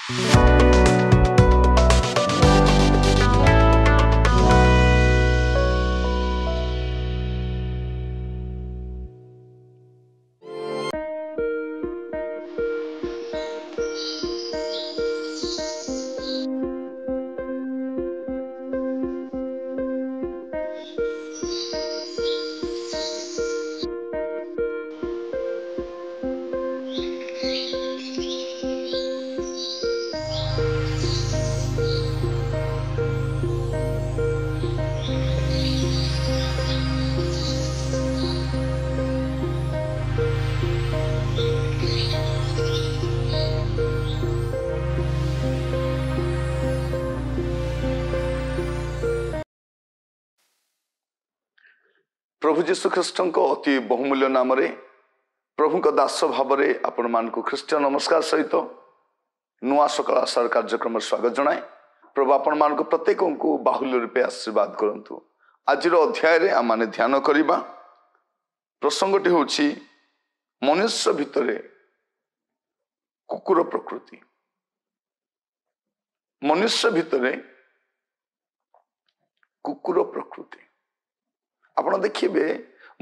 प्रभु जीशु ख्रीष्ट अति बहुमूल्य नाम प्रभु दास भाव में आपण मान ख्रीष्टीय नमस्कार सहित नुआ सकाल आशार कार्यक्रम स्वागत जनाए। प्रभु आपण मान प्रत्येक को बाहुल्य रूपे आशीर्वाद करंतु। आज अध्याय आम मैंने ध्यान करवा प्रसंगटी हूँ मनुष्य भितर कुकुर प्रकृति। मनुष्य भितर कुकुर प्रकृति आपण देखिए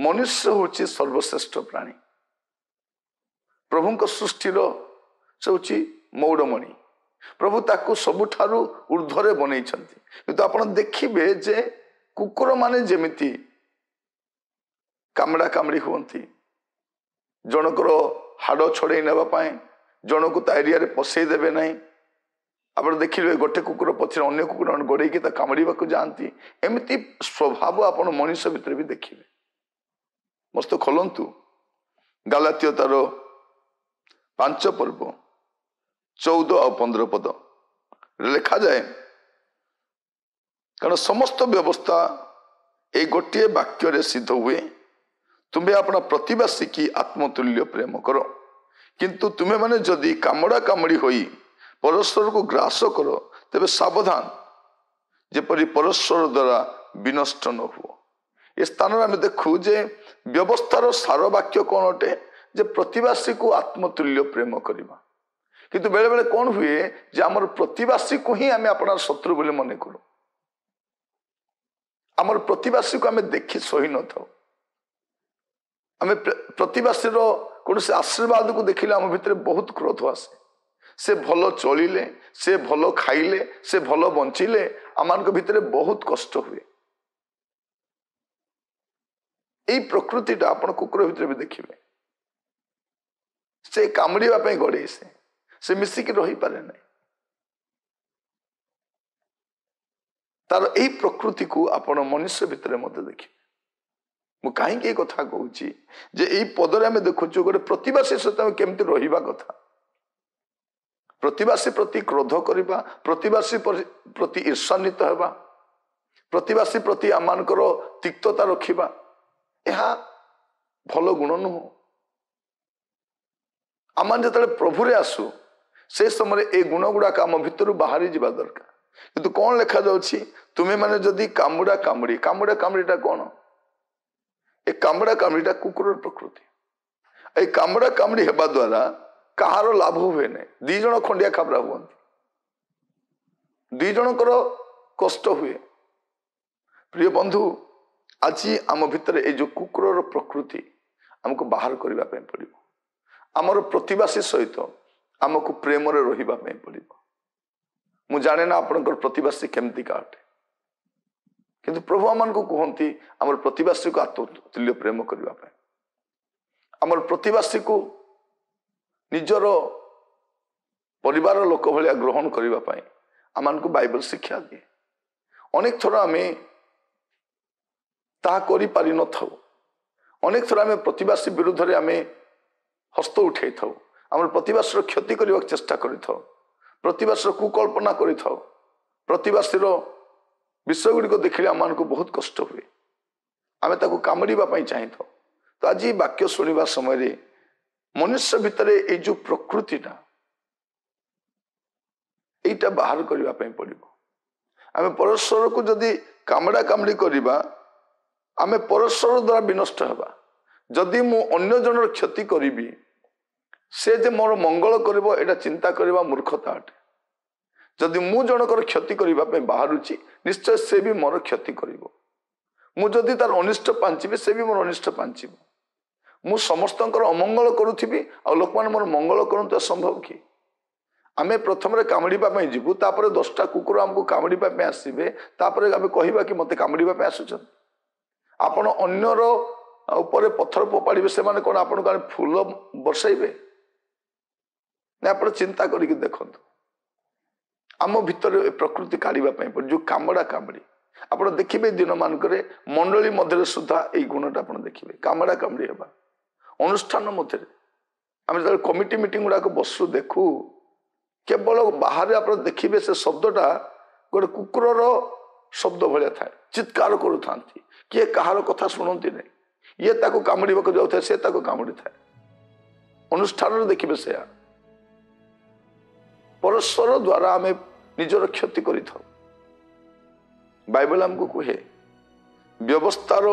मनुष्य हूँ सर्वश्रेष्ठ प्राणी। प्रभु सृष्टिर से हूँ मौड़मणि। प्रभु ताकू सबुठारु ऊर्ध्वरे बनई किंतु आपण देखिए जे कुकुर माने जेमिति कामड़ा कामड़ी हुंती जनकर हाड़ छड़े नापी जन को एरिया पशे देवे ना। आप देखिए गोटे कुकुर पछे अन्य कुकुर गोड़े कामड़ा जाती एमती स्वभाव आप मनुष्य भितर भी देखिए। मस्त खोलतु गलातिय तार 5 पर्व 14 और 15 पद लिखा जाए कारण समस्त व्यवस्था ए गोटे वाक्य सिद्ध हुए तुम्हें अपना प्रतिवासी की आत्मतुल्य प्रेम करो किंतु तुम्हें माने जदि कामड़ा कामड़ी होई परस्पर को ग्रास करो तेरे सावधान जेपरी परस्पर द्वारा विनष्ट न हो। ए स्थान आम देखू जे व्यवस्थार सार वाक्य कौन अटे जे प्रतिवासी को आत्मतुल्य प्रेम करवा किंतु बेले बेले कौन हुए जे आमर प्रतिवासी को ही आम अपना शत्रु बोले मन करूँ। आमर प्रतिवासी को आम देखी सही न था। आम प्रतिवासी कौन से आशीर्वाद को देखिले आम भितर बहुत क्रोध आसे। से भल चलिले से भल खाइले से भल बंचिले आम भितर बहुत कष्ट हुए। यही प्रकृतिटा आपण कुकुर भितर भी देखिए से कामड़ीवा गड़े से मिसिकी रही पारे ना। तार यही प्रकृति को आपण मनुष्य भितर मत देखिए। मु कहीं कथा कहूँ जे यही पदरे आम देखु गोटे प्रतिवासी सहित केमती रहिबा कथा। प्रतिवासी प्रति क्रोध करवा प्रतिवासी प्रति ईर्षान्वित होगा प्रतिवासी प्रति आमानकर तिक्तता रखिबा यह भल गुण नुह। आम जो प्रभुरे आसु से समय ए गुण गुड़ाक आम भितर बाहरी जा दरकार किंतु कौन लिखा जाउछि तुम्हें माने जदि कामुड़ा कामुड़ी कामुड़ा कामुड़ीटा कौन ए कामुड़ा कामुड़ीटा कुकुर प्रकृति। ए कामुड़ा कामुड़ी हेबा द्वारा कहार लाभ हुए ना। दी जन खंडिया खाबरा हुआ दी जनकर कष्ट हुए। प्रिय बंधु आज आम भितर ए जो कुकुर प्रकृति आमको बाहर करने पड़ो। आमर प्रतिवासी सहित आमको प्रेम रहिबा पड़ो। मु जाने ना आपनकर प्रतिवासी केमती काटे किंतु प्रभु आम को कहती आमर प्रतिवासी को आत्मतुल्य प्रेम करने आमर प्रतिवासी को निजर परिवार लोक भाया ग्रहण करने आम को बाइबल शिक्षा दिए। अनेक थर आम ता करि पारि न थाउ। अनेक थर आम प्रतिवासी विरुद्ध रे आम हस्त उठे थाउ। आम प्रतिवासी क्षति करने चेष्टा करि थाउ। प्रतिवासी कुकल्पना करि थाउ। प्रतिवासी विषय गुड़िक देखिले आम को बहुत कष्ट हुए। आम ताको कामड़ीबा चाहे था। तो आज वाक्य शुणा समय मनुष्य भितर ये जो प्रकृतिटा यहीटा बाहर करने पड़ो। आम परस्पर को जदि कामड़ा कामड़ी करवा आम परस्पर द्वारा विनष्ट होगा। जदि मु अन्य जनर क्षति करी से जे मोर मंगल करबो एटा चिंता करबा मूर्खता अटे। जदि मु जनकर क्षति करने बाहरुची निश्चय से भी मोर क्षति करिवो। मु जदि तार अनिष्ट पांचिबी से भी मोर अनिष्ट पांचिबो। मु समस्तंकर अमंगल करुथिबी आ लोक माने मोर मंगल करंतु संभव कि? आमे प्रथम कामुड़ीबा पई जिबु तापर 10टा कुकुर हमको कामुड़ीबा पई आसीबे तापर आमे कहिबा कि मते कामुड़ीबा पई आसुछन। आपण अन्यर ऊपर पत्थर फोपाड़े से माने कोन आपण का फूल बरसाइबे ना? आपण चिंता करिक देखंतु आम भितर प्रकृति काढ़ा जो कामड़ा कामड़ी आप देखिए दिन मानक मंडली मध्य सुधा यही गुणटा आप देखिए कामड़ा कामड़ी हेबा अनुष्ठान मध्य आम जो कमिटी मीटिंग गुड़ाक बसु देखू केवल बाहर आप देखिए से शब्दटा गोटे कुकुर शब्द भाया थाए चित्कार करूँ किए कहार कथा शुणती नहीं ये ताको कामुड़ा जाऊे से कामुड़ी थाए अनुष्ठान देखिए से परस्पर द्वारा आम निजर क्षति करि थाउ। बाइबल हमको कहे व्यवस्थार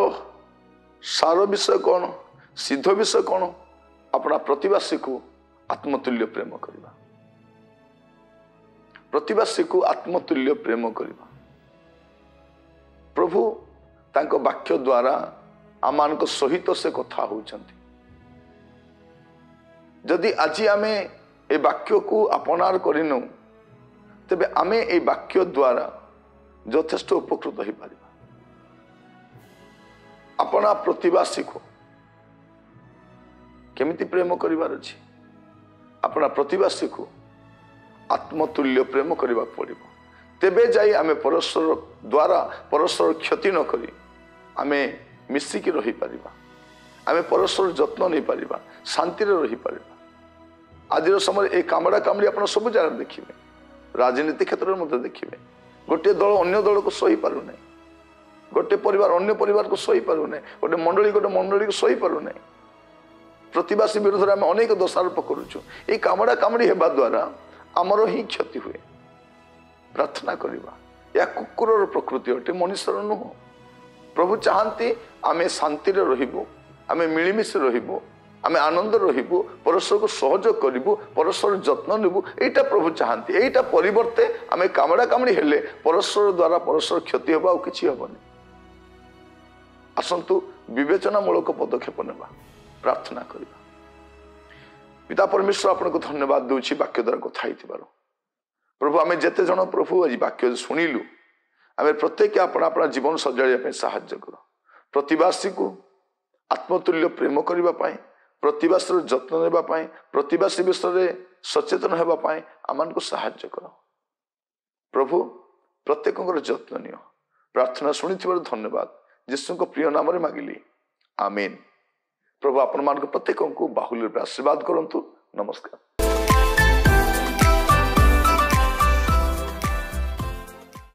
सार विषय कौन सिद्ध विषय कौन अपना प्रतिवासी को आत्मतुल्य प्रेम करवा। प्रतिवासी को आत्मतुल्य प्रेम करवा। प्रभु तांको वाक्य द्वारा आम सहित से कथा होचंती। जदि आज आमे ए वाक्य को अपनार करिनु तेबे आमे ए वाक्य द्वारा यथेष्ट उपकृत हो पार। अपना प्रतिवासी को केमिति प्रेम करिवार अछि? अपना प्रतिवासी को आत्मतुल्य प्रेम करबा पड़िबो। तेबे जाई आमे परस्पर द्वारा परस्पर क्षति न करी आमे मिसिकी रही पारिबा। आमे परस्पर जत्न नहीं पारिबा, शांति रे रही पारिबा। आज समय ए कामड़ा कामड़ी आप सब जगह देखिए, राजनीति क्षेत्र में देखिए गोटे दल अन्य दल को सही पार ना, गोटे परिवार अन्य परिवार को सही पार ना, गोटे मंडली को सही पार ना। प्रतिवासी विरुद्ध आम अनेक दोषारोप करुचु। ये कामड़ा कामड़ी हेबा द्वारा आमर ही क्षति हुए। प्रार्थना करवा या कुकुर प्रकृति अटे मनुष्यर नुह। प्रभु चाहती आमे शांति रे रहिबो, आमे मिलिमिशि रहिबो, आमे आनंद रहिबो, परस्पर को सहयोग करिबो, परस्पर जत्न नेबो। एटा प्रभु चाहती। एटा परिवर्ते आमे कामड़ा कामड़ी हेले परस्पर द्वारा परस्पर क्षति होबा और किछि होबनी। आसंतु विवेचनामूलक पदक्षेप नेबा, प्रार्थना करबा। पिता परमेश्वर आपनको धन्यवाद दूची वाक्य द्वारा कथा हिथिबारो। प्रभु आमे जेते जण प्रभु आज वाक्य सुनिलु आमे प्रत्येक अपना अपना जीवन सजाड़िया पे साहाय्य कर। प्रतिवासी को आत्मतुल्य प्रेम करबा पाए, प्रतिवासी जत्न नेबा पाए, प्रतिवासी विषय सचेतन हेबा पाए आमान को साहाय्य कर। प्रभु प्रत्येक जत्न नियो। प्रार्थना शुणी धन्यवाद यीशु को प्रिय नाम रे मागिली, आमीन। प्रभु आपण मान प्रत्येक को बाहुल्य आशीर्वाद करंतु। नमस्कार।